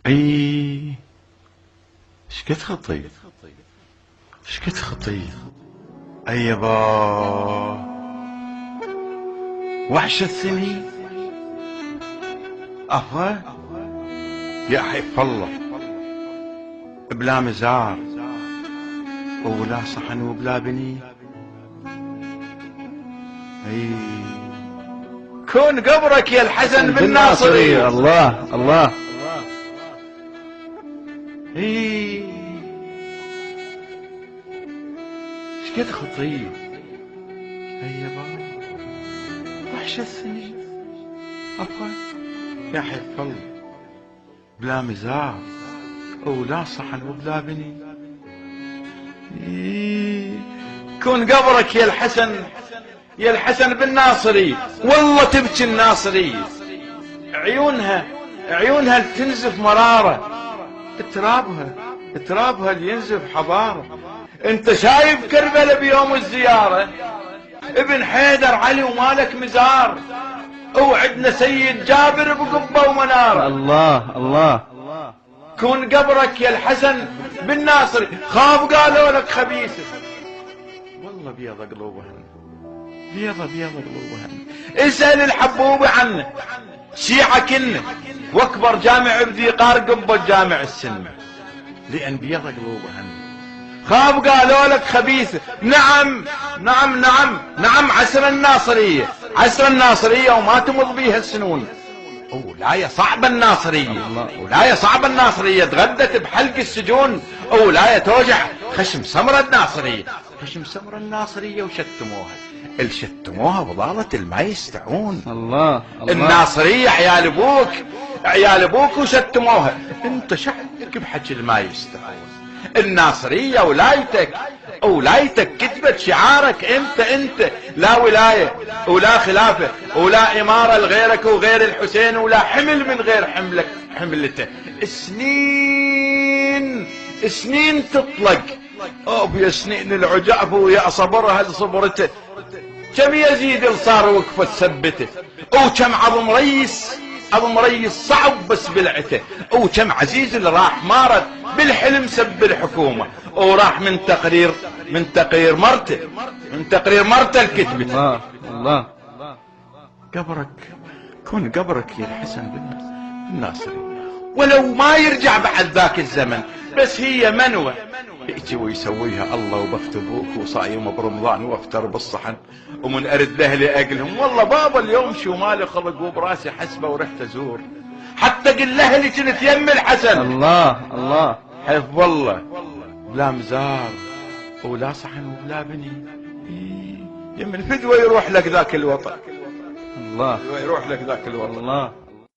اي شقد خطي شقد خطي اي يابا وحش الثني افا يا حيف الله بلا مزار ولا صحن وبلا بني اي كون قبرك يا الحسن بن ناصري. الله الله. اي شقد خطيب اي يابا وحش الثني عفوا يا حيف الله بلا مزار ولا صحن وبلا بني. كون قبرك يا الحسن يا الحسن بن ناصري والله تبكي الناصري عيونها تنزف مرارة ترابها اللي ينزف حضارة. انت شايف كربلاء بيوم الزيارة ابن حيدر علي ومالك مزار وعدنا سيد جابر بقبة ومنارة. الله الله. كون قبرك يا الحسن بن ناصري خاف قالوا لك خبيثة والله بيض قلوبهن بيض قلوبهن. اسأل الحبوبة عنه شيعة كنه واكبر جامع بذي قار قبة جامع السنة لان بيض قلوبهن خاف قالوا لك خبيثة. نعم عسر الناصرية وما تمض بيها السنون. ولاية صعبة الناصرية تغدت بحلق السجون. ولاية توجع خشم سمرة الناصرية وشتموها وظلت الما يستعون. الله. الناصرية عيال ابوك وشتموها. انت شعبك بحكي الما يستعون. الناصرية ولايتك كتبت شعارك انت لا ولاية ولا خلافة ولا امارة لغيرك وغير الحسين ولا حمل من غير حملته. سنين تطلق يا سنين العجاف ويا صبرها لصبرته. كم يزيد اللي صار وقفة ثبته وكم عظم ريس صعب بس بلعته وكم عزيز اللي راح مارد بالحلم سب الحكومة وراح من تقرير مرته الكتبة. الله. قبرك يا الحسن بن ناصري ولو ما يرجع بعد ذاك الزمن بس هي منوة يجي ويسويها الله وبخت ابوك وصايم برمضان وافتر بالصحن ومن ارد لاهلي اقلهم. والله بابا اليوم شو مالي خلق وبراسي حسبه ورحت ازور حتى قل لاهلي كنت يم الحسن. الله حفظ الله بلا مزار ولا صحن ولا بني. يم الفدوى يروح لك ذاك الوطن. الله يروح لك ذاك الوطن. الله.